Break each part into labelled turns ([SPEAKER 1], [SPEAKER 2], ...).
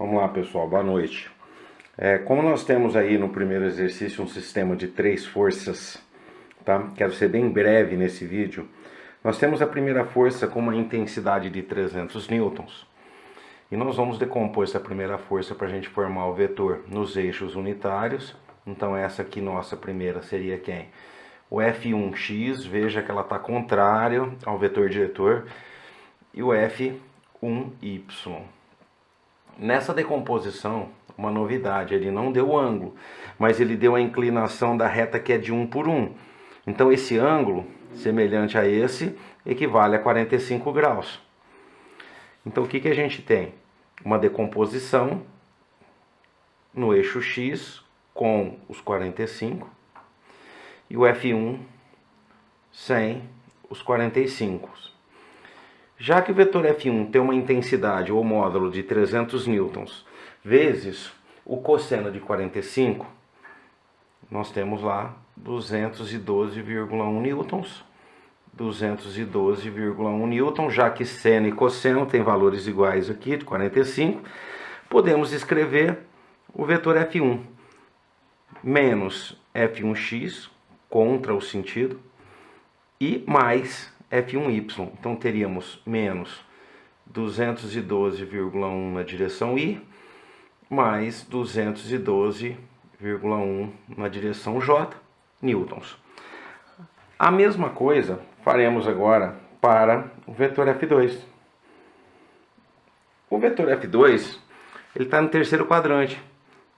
[SPEAKER 1] Vamos lá, pessoal, boa noite. Como nós temos aí no primeiro exercício um sistema de 3 forças, tá? Quero ser bem breve nesse vídeo. Nós temos a primeira força com uma intensidade de 300 newtons. E nós vamos decompor essa primeira força para a gente formar o vetor nos eixos unitários. Então essa aqui, nossa primeira, seria quem? O F1x, veja que ela está contrária ao vetor diretor. E o F1y. Nessa decomposição, uma novidade, ele não deu o ângulo, mas ele deu a inclinação da reta que é de 1 por 1. Então esse ângulo, semelhante a esse, equivale a 45 graus. Então o que a gente tem? Uma decomposição no eixo x com os 45 e o F1 sem os 45. Já que o vetor F1 tem uma intensidade ou módulo de 300 newtons vezes o cosseno de 45, nós temos lá 212,1 newtons. 212,1 newton, já que seno e cosseno têm valores iguais aqui, de 45, podemos escrever o vetor F1 menos F1x, contra o sentido, e mais F1y. Então teríamos menos 212,1 na direção I, mais 212,1 na direção J, newtons. A mesma coisa faremos agora para o vetor F2. O vetor F2, ele está no terceiro quadrante.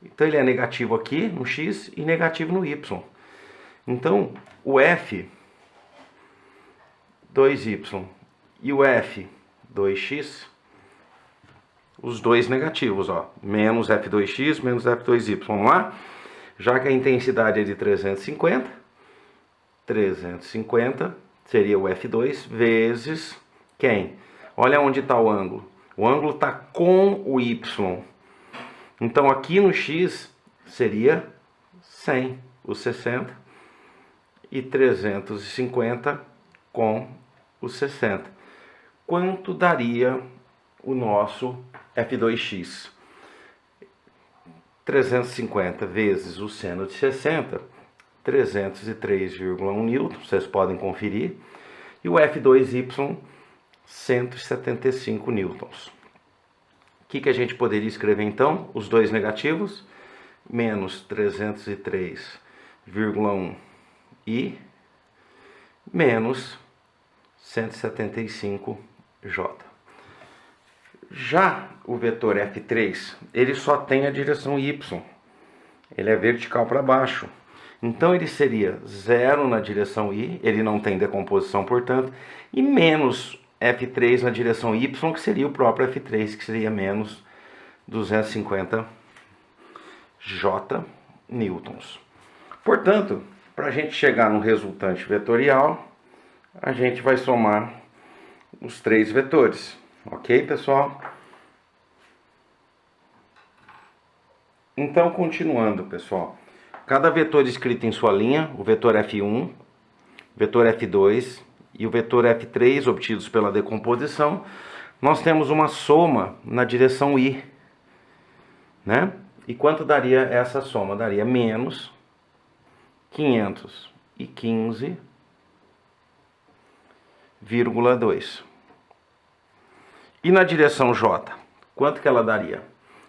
[SPEAKER 1] Então ele é negativo aqui no x e negativo no y. Então o F 2y e o F 2x, os dois negativos, ó, menos F2x, menos F2y. Vamos lá? Já que a intensidade é de 350 seria o F2 vezes quem? Olha onde está o ângulo. O ângulo está com o y. Então aqui no x seria 100, os 60, e 350 com os 60. Quanto daria o nosso F2x? 350 vezes o seno de 60, 303,1 newton, vocês podem conferir. E o F2y, 175 newtons. O que a gente poderia escrever então? Os dois negativos, menos 303,1 e menos 175J. Já o vetor F3, ele só tem a direção Y. Ele é vertical para baixo. Então ele seria 0 na direção I, ele não tem decomposição, portanto, e menos F3 na direção Y, que seria o próprio F3, que seria menos 250J newtons. Portanto, para a gente chegar no resultante vetorial, a gente vai somar os 3 vetores. Ok, pessoal? Então, continuando, pessoal. Cada vetor escrito em sua linha, o vetor F1, vetor F2 e o vetor F3 obtidos pela decomposição, nós temos uma soma na direção I, né? E quanto daria essa soma? Daria menos 515,2. E na direção J, quanto que ela daria?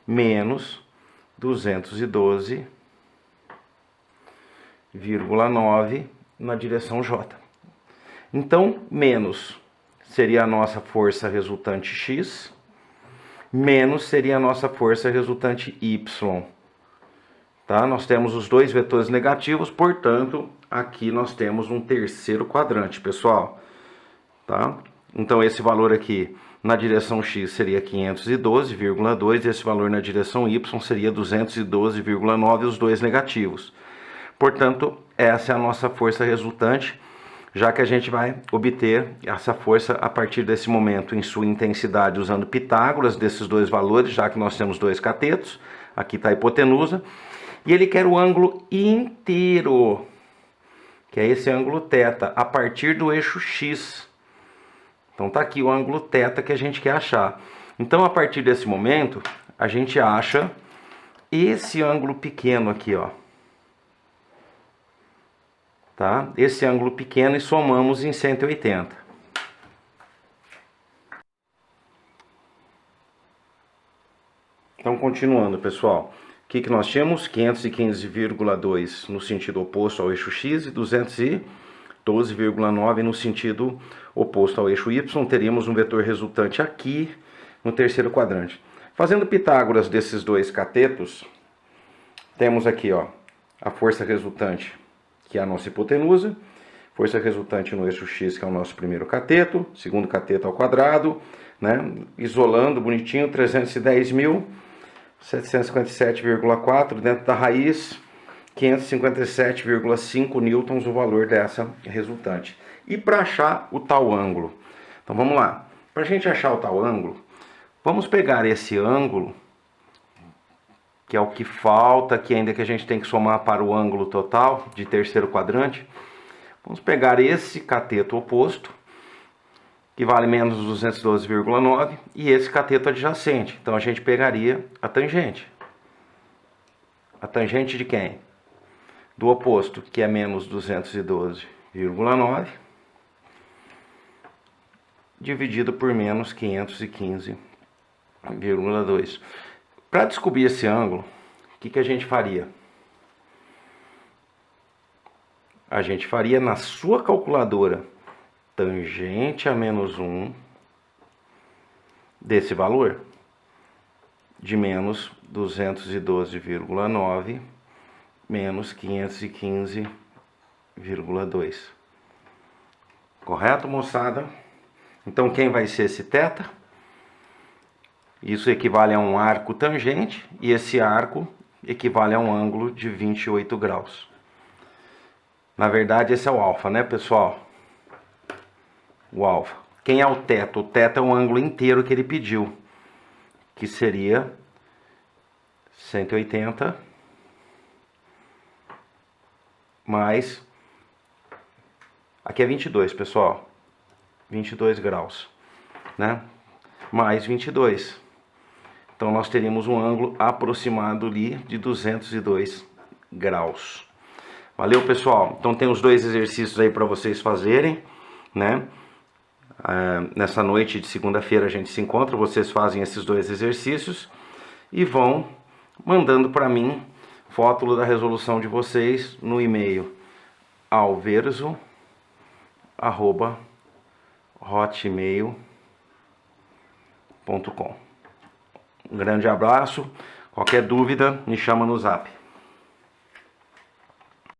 [SPEAKER 1] Menos 212,9 na direção J. Então, menos seria a nossa força resultante X, menos seria a nossa força resultante Y. Tá? Nós temos os dois vetores negativos, portanto, aqui nós temos um terceiro quadrante, pessoal. Tá? Então, esse valor aqui na direção X seria 512,2, esse valor na direção Y seria 212,9, os dois negativos. Portanto, essa é a nossa força resultante, já que a gente vai obter essa força a partir desse momento em sua intensidade usando Pitágoras, desses dois valores, já que nós temos dois catetos, aqui está a hipotenusa, e ele quer o ângulo inteiro, que é esse ângulo θ, a partir do eixo X. Então está aqui o ângulo θ que a gente quer achar. Então, a partir desse momento, a gente acha esse ângulo pequeno aqui, ó. Tá? Esse ângulo pequeno e somamos em 180. Então, continuando, pessoal. O que nós tínhamos? 515,2 no sentido oposto ao eixo X e 212,9 no sentido oposto ao eixo Y. Teríamos um vetor resultante aqui no terceiro quadrante. Fazendo Pitágoras desses dois catetos, temos aqui, ó, a força resultante, que é a nossa hipotenusa, força resultante no eixo X, que é o nosso primeiro cateto, segundo cateto ao quadrado, né? Isolando bonitinho, 310.757,4 dentro da raiz, 557,5 newtons o valor dessa resultante. E para achar o tal ângulo? Então vamos lá. Para a gente achar o tal ângulo, vamos pegar esse ângulo, que é o que falta, que ainda que a gente tem que somar para o ângulo total de terceiro quadrante. Vamos pegar esse cateto oposto, que vale menos 212,9, e esse cateto adjacente. Então a gente pegaria a tangente. A tangente de quem? Do oposto, que é menos 212,9, dividido por menos 515,2. Para descobrir esse ângulo, o que a gente faria? A gente faria na sua calculadora tangente a menos 1 desse valor, de menos 212,9 menos 515,2. Correto, moçada? Então quem vai ser esse θ? Isso equivale a um arco tangente, e esse arco equivale a um ângulo de 28 graus. Na verdade, esse é o alfa, né, pessoal? O alfa. Quem é o θ? O θ é o ângulo inteiro que ele pediu, que seria 180 mais... Aqui é 22, pessoal. 22 graus, né? Mais 22. Então nós teríamos um ângulo aproximado ali de 202 graus. Valeu, pessoal? Então tem os dois exercícios aí para vocês fazerem, né? Nessa noite de segunda-feira a gente se encontra, vocês fazem esses dois exercícios e vão mandando para mim foto da resolução de vocês no e-mail alverso@hotmail.com. Um grande abraço. Qualquer dúvida, me chama no Zap.